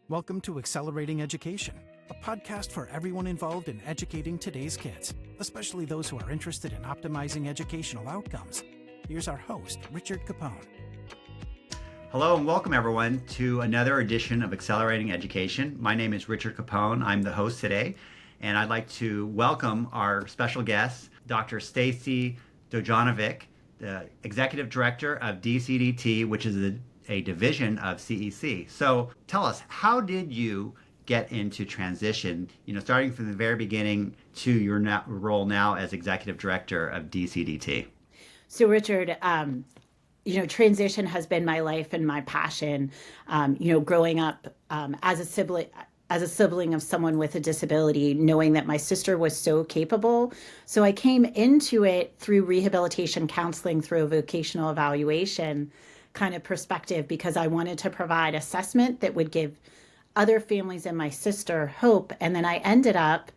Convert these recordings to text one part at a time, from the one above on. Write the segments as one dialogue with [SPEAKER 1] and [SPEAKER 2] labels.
[SPEAKER 1] Welcome to Accelerating Education, a podcast for everyone involved in educating today's kids, especially those who are interested in optimizing educational outcomes. Here's our host, Richard Capone.
[SPEAKER 2] Hello and welcome everyone to another edition of Accelerating Education. My name is Richard Capone. I'm the host today, and I'd like to welcome our special guest, Dr. Stacie Dojanovic, the Executive Director of DCDT, which is a division of CEC. So tell us, how did you get into transition, starting from the very beginning to your role now as Executive Director of DCDT?
[SPEAKER 3] So Richard, transition has been my life and my passion. Growing up as a sibling of someone with a disability, knowing that my sister was so capable. So I came into it through rehabilitation counseling, through a vocational evaluation kind of perspective, because I wanted to provide assessment that would give other families and my sister hope. And then I ended up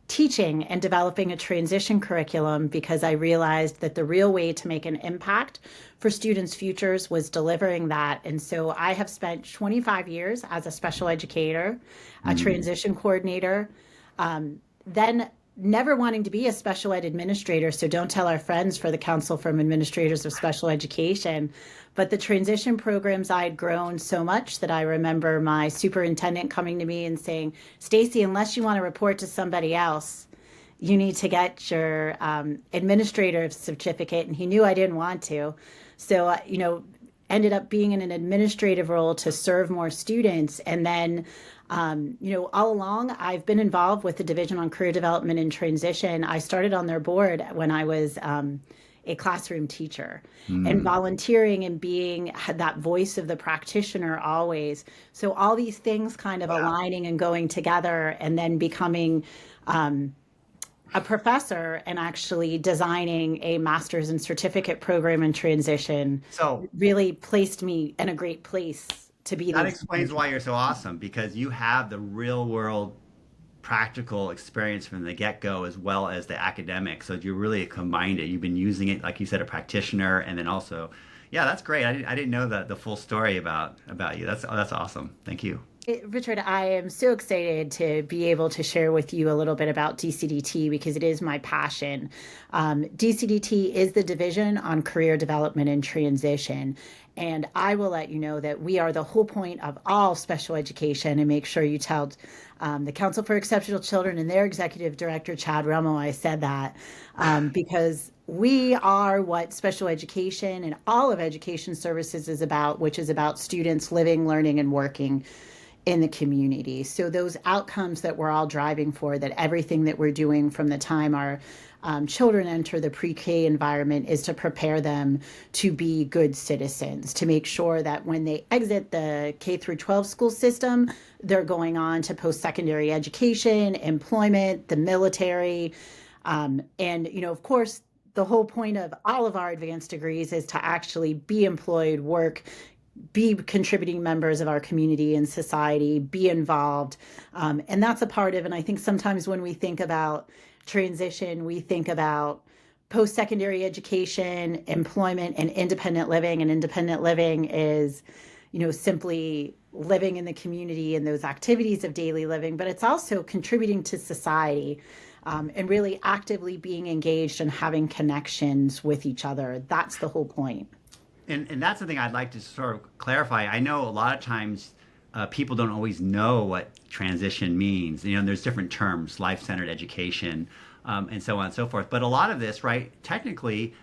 [SPEAKER 3] teaching and developing a transition curriculum because I realized that the real way to make an impact for students' futures was delivering that. And so I have spent 25 years as a special educator, a transition coordinator, then never wanting to be a special ed administrator. So don't tell our friends for the Council from Administrators of Special Education. But the transition programs, I had grown so much that I remember my superintendent coming to me and saying, Stacie, unless you want to report to somebody else, you need to get your administrator certificate. And he knew I didn't want to. So, ended up being in an administrative role to serve more students. And then all along, I've been involved with the Division on Career Development and Transition. I started on their board when I was a classroom teacher and volunteering and being that voice of the practitioner always. So all these things kind of aligning and going together, and then becoming a professor and actually designing a master's and certificate program in transition.
[SPEAKER 2] So
[SPEAKER 3] really placed me in a great place to be.
[SPEAKER 2] That explains why you're so awesome, because you have the real world practical experience from the get-go as well as the academic. So you really combined it. You've been using it, like you said, a practitioner, and then also, that's great. I didn't know the full story about you. That's awesome. Thank you.
[SPEAKER 3] Richard, I am so excited to be able to share with you a little bit about DCDT because it is my passion. DCDT is the Division on Career Development and Transition. And I will let you know that we are the whole point of all special education, and make sure you tell the Council for Exceptional Children and their Executive Director, Chad Remo, I said that because we are what special education and all of education services is about, which is about students living, learning, and working in the community. So those outcomes that we're all driving for, that everything that we're doing from the time our children enter the pre-K environment is to prepare them to be good citizens, to make sure that when they exit the K through 12 school system, they're going on to post-secondary education, employment, the military, and of course, the whole point of all of our advanced degrees is to actually be employed, work, be contributing members of our community and society, be involved. And that's a part of, and I think sometimes when we think about transition, we think about post-secondary education, employment, and independent living. And independent living is, simply living in the community and those activities of daily living, but it's also contributing to society and really actively being engaged and having connections with each other. That's the whole point.
[SPEAKER 2] And that's the thing I'd like to sort of clarify. I know a lot of times people don't always know what transition means. There's different terms, life-centered education, and so on and so forth. But a lot of this, right, technically,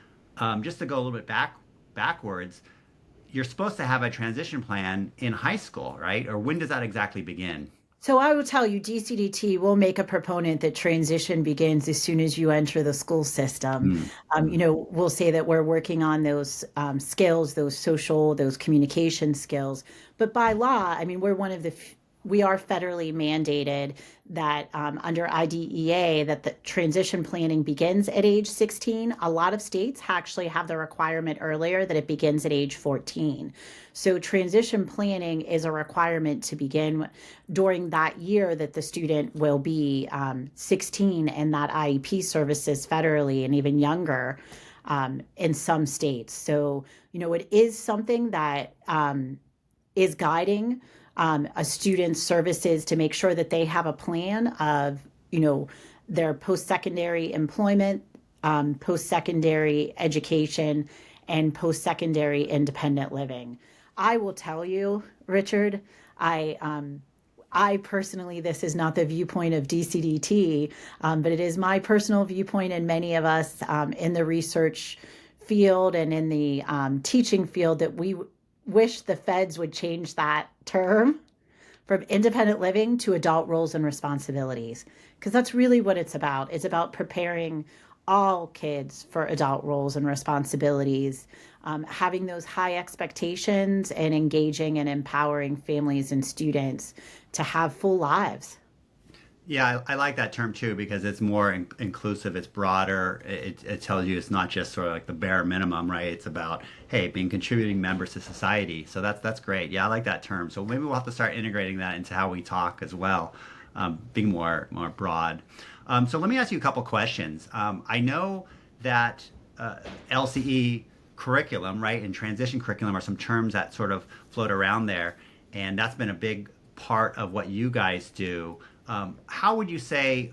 [SPEAKER 2] just to go a little bit backwards, you're supposed to have a transition plan in high school, right? Or when does that exactly begin?
[SPEAKER 3] So I will tell you, DCDT will make a proponent that transition begins as soon as you enter the school system. We'll say that we're working on those skills, those social, those communication skills. But by law, we are federally mandated that under IDEA that the transition planning begins at age 16. A lot of states actually have the requirement earlier that it begins at age 14. So transition planning is a requirement to begin during that year that the student will be 16, and that IEP services federally and even younger in some states. So, it is something that is guiding a student's services to make sure that they have a plan of, their post-secondary employment, post-secondary education, and post-secondary independent living. I will tell you, Richard, I personally, this is not the viewpoint of DCDT, but it is my personal viewpoint, and many of us in the research field and in the teaching field, that we wish the feds would change that term from independent living to adult roles and responsibilities, because that's really what it's about. It's about preparing all kids for adult roles and responsibilities, having those high expectations, and engaging and empowering families and students to have full lives.
[SPEAKER 2] Yeah, I like that term too because it's more inclusive. It's broader. It tells you it's not just sort of like the bare minimum, right? It's about, hey, being contributing members to society. So that's great. Yeah, I like that term. So maybe we'll have to start integrating that into how we talk as well, being more broad. So let me ask you a couple questions. I know that LCE curriculum, right, and transition curriculum are some terms that sort of float around there, and that's been a big part of what you guys do. How would you say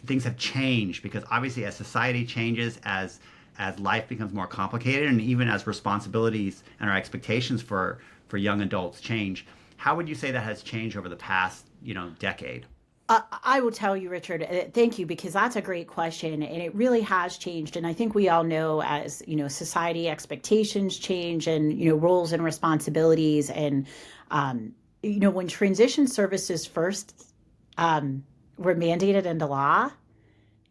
[SPEAKER 2] things have changed? Because obviously as society changes, as life becomes more complicated, and even as responsibilities and our expectations for young adults change, how would you say that has changed over the past, decade?
[SPEAKER 3] I will tell you, Richard, thank you, because that's a great question, and it really has changed. And I think we all know, as society expectations change, and roles and responsibilities, and when transition services first were mandated into law,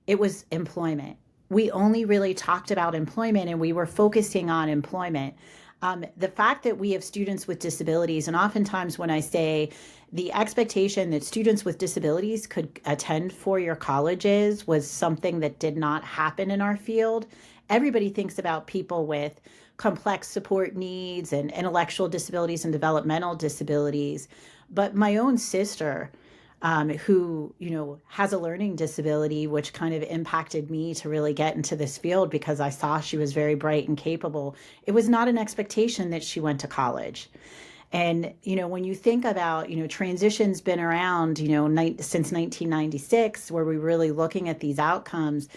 [SPEAKER 3] it was employment. We only really talked about employment, and we were focusing on employment. The fact that we have students with disabilities, and oftentimes when I say the expectation that students with disabilities could attend four-year colleges was something that did not happen in our field. Everybody thinks about people with complex support needs and intellectual disabilities and developmental disabilities. But my own sister, who, has a learning disability, which kind of impacted me to really get into this field because I saw she was very bright and capable. It was not an expectation that she went to college. And, when you think about, transition's been around, since 1996, where we're really looking at these outcomes.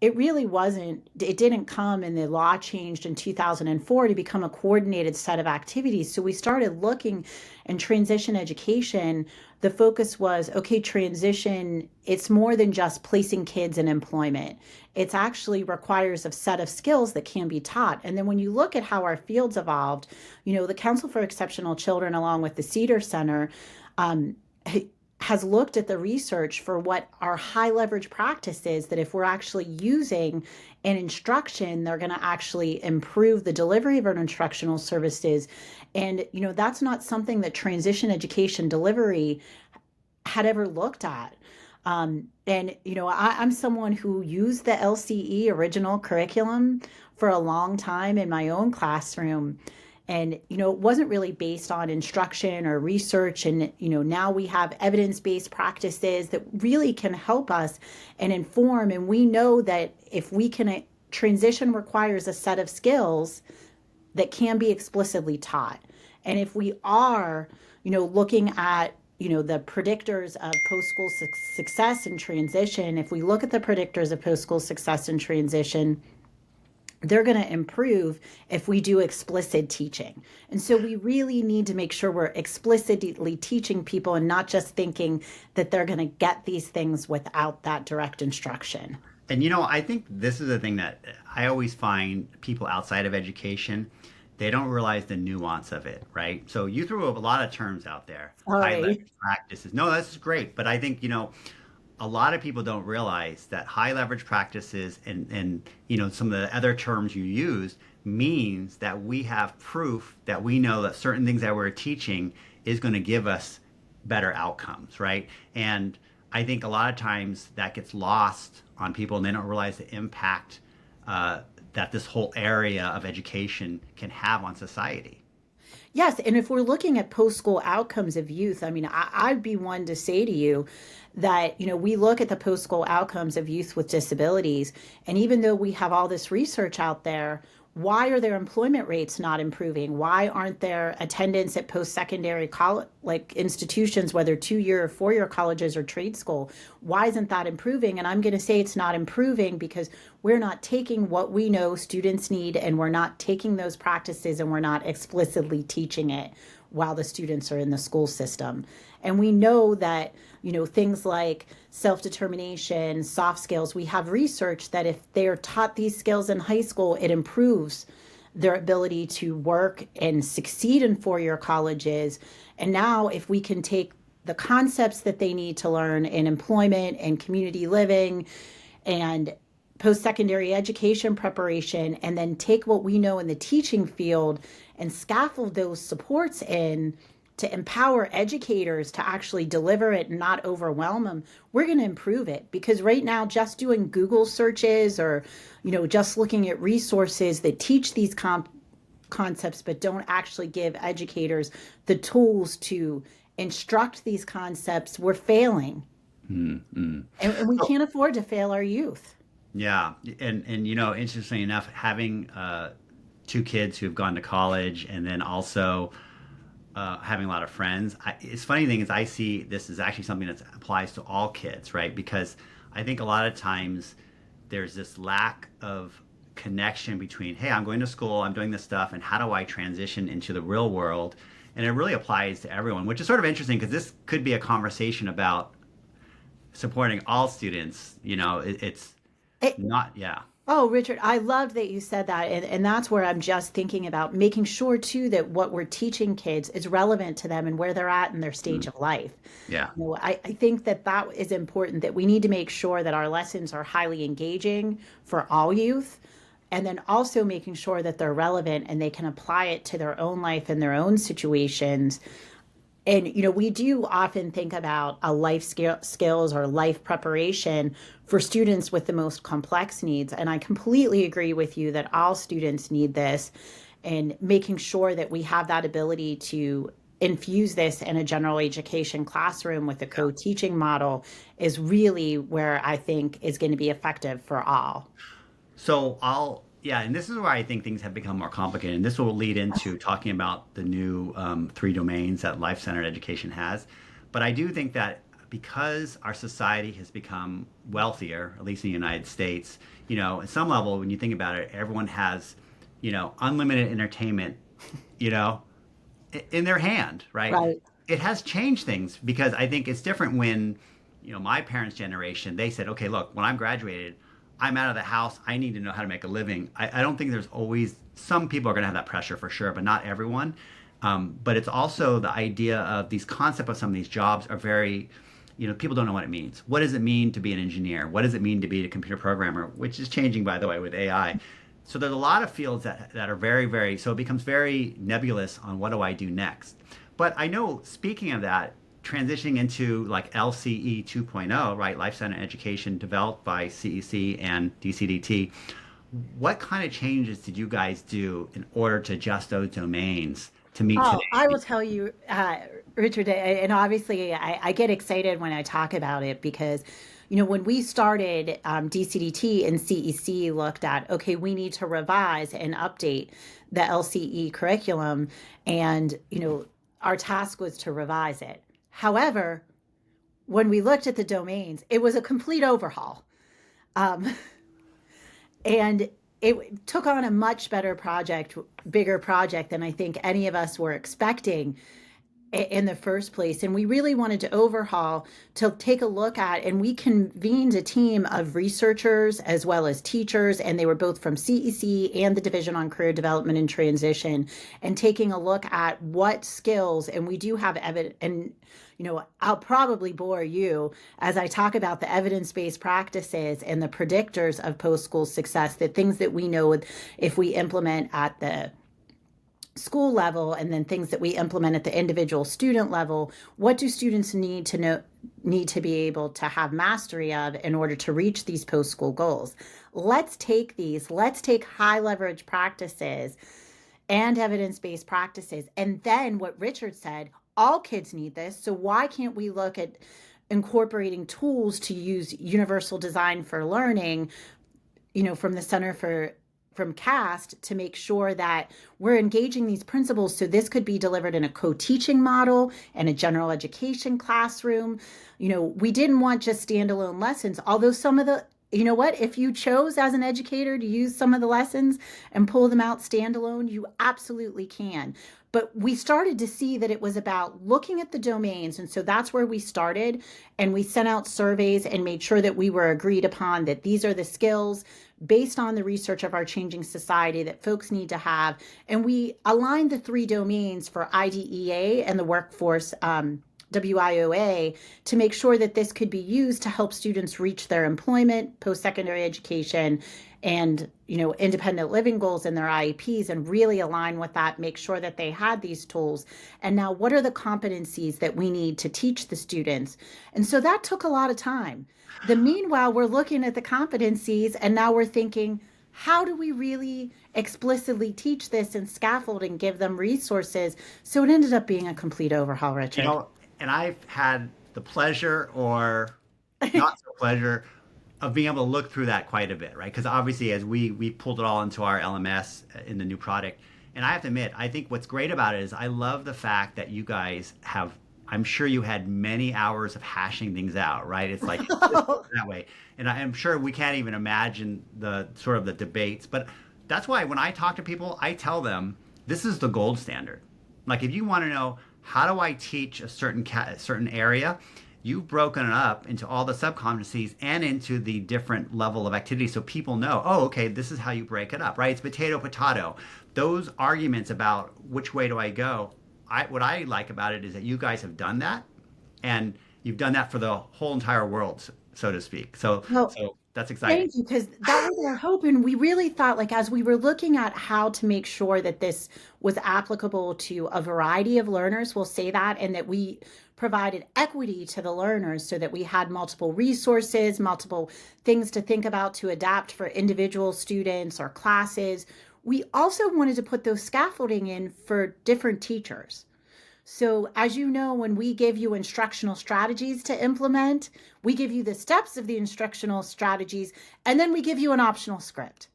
[SPEAKER 3] It didn't come, and the law changed in 2004 to become a coordinated set of activities. So we started looking in transition education. The focus was, okay, transition, it's more than just placing kids in employment. It actually requires a set of skills that can be taught. And then when you look at how our fields evolved, the Council for Exceptional Children, along with the Cedar Center, has looked at the research for what our high leverage practice is, that if we're actually using an instruction, they're going to actually improve the delivery of our instructional services. And, that's not something that transition education delivery had ever looked at. I'm someone who used the LCE original curriculum for a long time in my own classroom. And, it wasn't really based on instruction or research. And, now we have evidence-based practices that really can help us and inform. And we know that if we can, transition requires a set of skills that can be explicitly taught. And if we are, looking at, the predictors of post-school success and transition, if we look at the predictors of post-school success and transition, they're going to improve if we do explicit teaching. And so we really need to make sure we're explicitly teaching people and not just thinking that they're going to get these things without that direct instruction.
[SPEAKER 2] And I think this is the thing that I always find people outside of education, they don't realize the nuance of it, right? So you threw a lot of terms out there. High leverage practices. No, this is great. But I think, a lot of people don't realize that high leverage practices and some of the other terms you use means that we have proof that we know that certain things that we're teaching is going to give us better outcomes, right? And I think a lot of times that gets lost on people, and they don't realize the impact that this whole area of education can have on society.
[SPEAKER 3] Yes, and if we're looking at post-school outcomes of youth, I'd be one to say to you that, we look at the post-school outcomes of youth with disabilities, and even though we have all this research out there, why are their employment rates not improving? Why aren't their attendance at post-secondary college, like institutions, whether 2-year or 4-year colleges or trade school, why isn't that improving? And I'm going to say it's not improving because we're not taking what we know students need, and we're not taking those practices, and we're not explicitly teaching it while the students are in the school system. And we know that, things like self-determination, soft skills, we have research that if they're taught these skills in high school, it improves their ability to work and succeed in 4-year colleges. And now if we can take the concepts that they need to learn in employment and community living and post-secondary education preparation, and then take what we know in the teaching field and scaffold those supports in to empower educators to actually deliver it and not overwhelm them, we're going to improve it. Because right now, just doing Google searches or, just looking at resources that teach these concepts but don't actually give educators the tools to instruct these concepts, we're failing. And we can't afford to fail our youth.
[SPEAKER 2] Yeah. And interestingly enough, having 2 kids who've gone to college and then also having a lot of friends, it's funny thing is I see this is actually something that applies to all kids, right? Because I think a lot of times there's this lack of connection between, hey, I'm going to school, I'm doing this stuff, and how do I transition into the real world? And it really applies to everyone, which is sort of interesting because this could be a conversation about supporting all students. It's not, yeah.
[SPEAKER 3] Oh, Richard, I loved that you said that. And that's where I'm just thinking about making sure, too, that what we're teaching kids is relevant to them and where they're at in their stage of life.
[SPEAKER 2] Yeah.
[SPEAKER 3] I think that is important, that we need to make sure that our lessons are highly engaging for all youth, and then also making sure that they're relevant and they can apply it to their own life and their own situations. And, we do often think about a life skills or life preparation for students with the most complex needs. And I completely agree with you that all students need this, and making sure that we have that ability to infuse this in a general education classroom with a co-teaching model is really where I think is going to be effective for all.
[SPEAKER 2] So and this is where I think things have become more complicated. And this will lead into talking about the new 3 domains that life-centered education has. But I do think that because our society has become wealthier, at least in the United States, at some level, when you think about it, everyone has, unlimited entertainment, in their hand, right?
[SPEAKER 3] Right.
[SPEAKER 2] It has changed things because I think it's different when, my parents' generation, they said, okay, look, when I'm graduated, I'm out of the house. I need to know how to make a living. I don't think there's always, some people are going to have that pressure for sure, but not everyone. But it's also the idea of these concepts of some of these jobs are very, people don't know what it means. What does it mean to be an engineer? What does it mean to be a computer programmer? Which is changing, by the way, with AI. So there's a lot of fields that are very, very, so it becomes very nebulous on what do I do next. But I know, speaking of that, transitioning into like LCE 2.0, right, life-centered education developed by CEC and DCDT, what kind of changes did you guys do in order to adjust those domains to meet today?
[SPEAKER 3] I will tell you, Richard, and obviously I get excited when I talk about it because, when we started, DCDT and CEC looked at, okay, we need to revise and update the LCE curriculum, and, our task was to revise it. However, when we looked at the domains, it was a complete overhaul. And it took on a much bigger project than I think any of us were expecting in the first place. And we really wanted to overhaul to take a look at, and we convened a team of researchers as well as teachers, and they were both from CEC and the Division on Career Development and Transition, and taking a look at what skills, and we do have evidence, and I'll probably bore you as I talk about the evidence-based practices and the predictors of post-school success, the things that we know if we implement at the school level, and then things that we implement at the individual student level. What do students need to be able to have mastery of in order to reach these post-school goals? Let's take high leverage practices and evidence-based practices. And then what Richard said, all kids need this. So why can't we look at incorporating tools to use universal design for learning, from the Center for from CAST to make sure that we're engaging these principals. So this could be delivered in a co-teaching model and a general education classroom. We didn't want just standalone lessons, although some of the, if you chose as an educator to use some of the lessons and pull them out standalone, you absolutely can. But we started to see that it was about looking at the domains. And so that's where we started. And we sent out surveys and made sure that we were agreed upon that these are the skills based on the research of our changing society that folks need to have. And we aligned the 3 domains for IDEA and the workforce WIOA to make sure that this could be used to help students reach their employment, post-secondary education, and independent living goals in their IEPs, and really align with that, make sure that they had these tools. And now, what are the competencies that we need to teach the students? And so that took a lot of time. Meanwhile, we're looking at the competencies, and now we're thinking, how do we really explicitly teach this and scaffold and give them resources? So it ended up being a complete overhaul, Richard.
[SPEAKER 2] And I've had the pleasure or not so pleasure of being able to look through that quite a bit, right? Because obviously, as we pulled it all into our LMS in the new product, and I have to admit, I think what's great about it is I love the fact that you guys have, I'm sure you had many hours of hashing things out, right? It's like that way. And I'm sure we can't even imagine the sort of the debates, but that's why when I talk to people, I tell them, this is the gold standard. Like, if you want to know, how do I teach a certain area? You've broken it up into all the subcompetencies and into the different level of activity, so people know, oh, okay, this is how you break it up, right? It's potato. Those arguments about which way do I go, what I like about it is that you guys have done that, and you've done that for the whole entire world, so to speak. So that's exciting.
[SPEAKER 3] Thank you, because that was our hope. And we really thought, like, as we were looking at how to make sure that this was applicable to a variety of learners, we'll say that, and that we provided equity to the learners so that we had multiple resources, multiple things to think about to adapt for individual students or classes. We also wanted to put those scaffolding in for different teachers. So as you know, when we give you instructional strategies to implement, we give you the steps of the instructional strategies, and then we give you an optional script.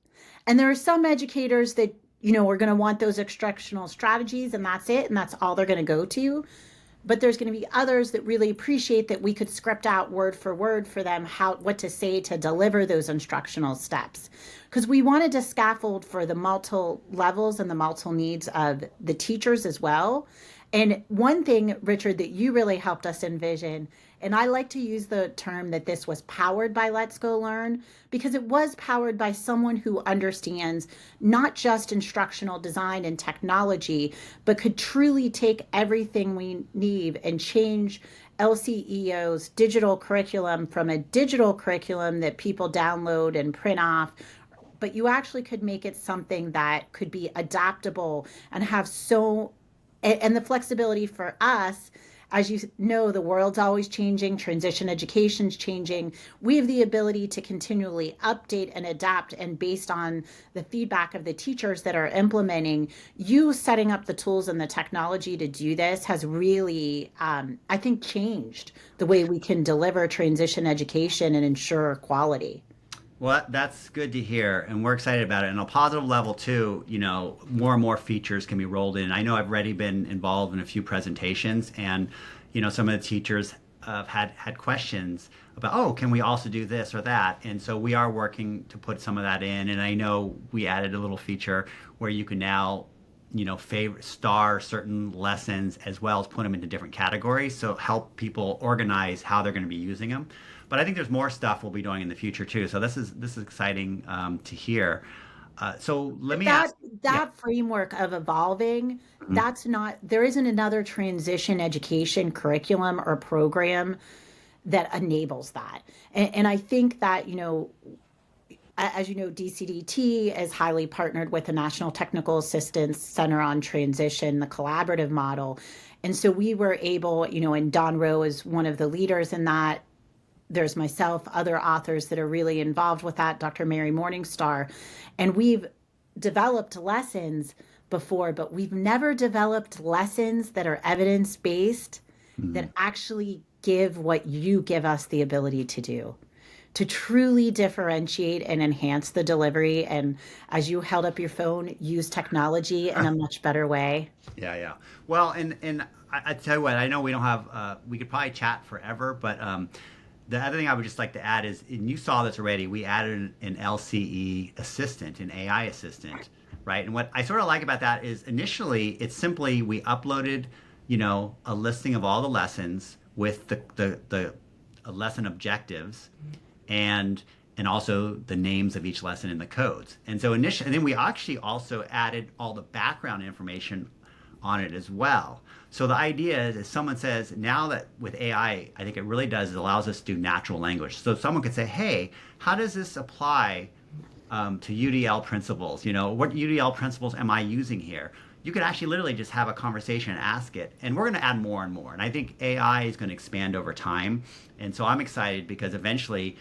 [SPEAKER 3] And there are some educators that, are going to want those instructional strategies, and that's it, and that's all they're going to go to. But there's going to be others that really appreciate that we could script out word for word for them what to say to deliver those instructional steps. Because we wanted to scaffold for the multiple levels and the multiple needs of the teachers as well. And one thing, Richard, that you really helped us envision, and I like to use the term that this was powered by Let's Go Learn, because it was powered by someone who understands not just instructional design and technology, but could truly take everything we need and change LCEO's digital curriculum from a digital curriculum that people download and print off, but you actually could make it something that could be adaptable and have and the flexibility for us. As you know, the world's always changing, transition education's changing. We have the ability to continually update and adapt, and based on the feedback of the teachers that are implementing, you setting up the tools and the technology to do this has really, I think, changed the way we can deliver transition education and ensure quality.
[SPEAKER 2] Well, that's good to hear, and we're excited about it. And on a positive level, too, more and more features can be rolled in. I know I've already been involved in a few presentations, and, some of the teachers have had questions about, oh, can we also do this or that? And so we are working to put some of that in. And I know we added a little feature where you can now, star certain lessons as well as put them into different categories. So help people organize how they're going to be using them. But I think there's more stuff we'll be doing in the future too. So this is exciting to hear. So let me ask.
[SPEAKER 3] That framework of evolving, there isn't another transition education curriculum or program that enables that. And I think that, as you know, DCDT is highly partnered with the National Technical Assistance Center on Transition, the collaborative model. And so we were able, and Don Rowe is one of the leaders in that. There's myself, other authors that are really involved with that, Dr. Mary Morningstar. And we've developed lessons before, but we've never developed lessons that are evidence-based that actually give what you give us the ability to do. to truly differentiate and enhance the delivery. And as you held up your phone, use technology in a much better way.
[SPEAKER 2] Yeah, yeah. Well, and I tell you what, I know we don't have, we could probably chat forever, but the other thing I would just like to add is, and you saw this already, we added an LCE assistant, an AI assistant, right? And what I sort of like about that is initially it's simply we uploaded, a listing of all the lessons with the lesson objectives and also the names of each lesson in the codes. And so initially, and then we actually also added all the background information on it as well. So the idea is, if someone says, now that with AI, I think it really does, it allows us to do natural language. So someone could say, hey, how does this apply to UDL principles? What UDL principles am I using here? You could actually literally just have a conversation and ask it. And we're going to add more and more. And I think AI is going to expand over time. And so I'm excited because eventually,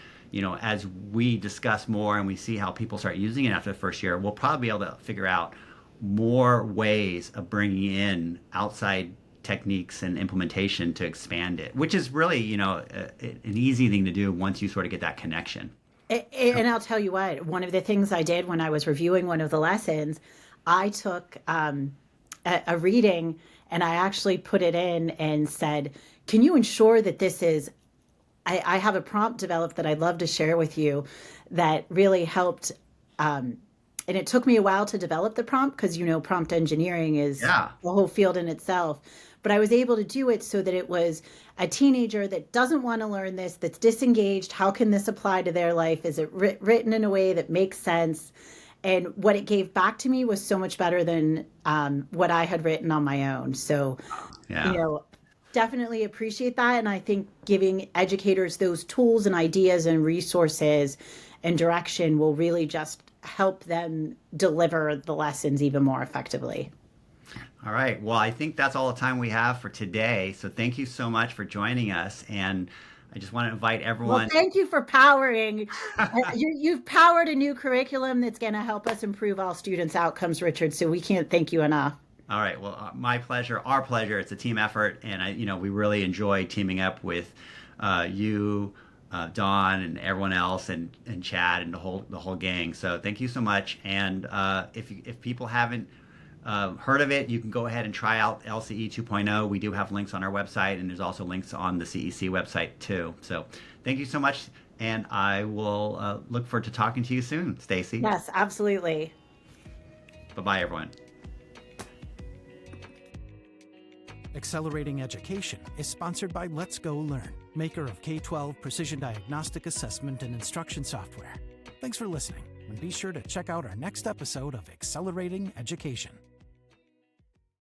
[SPEAKER 2] as we discuss more and we see how people start using it after the first year, we'll probably be able to figure out more ways of bringing in outside techniques and implementation to expand it, which is really, an easy thing to do once you sort of get that connection.
[SPEAKER 3] And I'll tell you what, one of the things I did when I was reviewing one of the lessons, I took a reading and I actually put it in and said, can you ensure that this is, I have a prompt developed that I'd love to share with you that really helped. And it took me a while to develop the prompt because, prompt engineering is a whole field in itself. But I was able to do it so that it was a teenager that doesn't want to learn this, that's disengaged. How can this apply to their life? Is it written in a way that makes sense? And what it gave back to me was so much better than what I had written on my own. So, definitely appreciate that. And I think giving educators those tools and ideas and resources and direction will really just help them deliver the lessons even more effectively.
[SPEAKER 2] All right. Well, I think that's all the time we have for today. So thank you so much for joining us. And I just want to invite everyone.
[SPEAKER 3] Well, thank you for powering. You've powered a new curriculum that's going to help us improve all students' outcomes, Richard. So we can't thank you enough.
[SPEAKER 2] All right. Well, my pleasure, our pleasure. It's a team effort. And, we really enjoy teaming up with you, Dawn, and everyone else, and Chad, and the whole gang. So thank you so much. And if people haven't heard of it, you can go ahead and try out LCE 2.0. We do have links on our website, and there's also links on the CEC website too. So thank you so much, and I will look forward to talking to you soon, Stacie.
[SPEAKER 3] Yes, absolutely.
[SPEAKER 2] Bye-bye, everyone.
[SPEAKER 1] Accelerating Education is sponsored by Let's Go Learn, maker of K-12 precision diagnostic assessment and instruction software. Thanks for listening, and be sure to check out our next episode of Accelerating Education.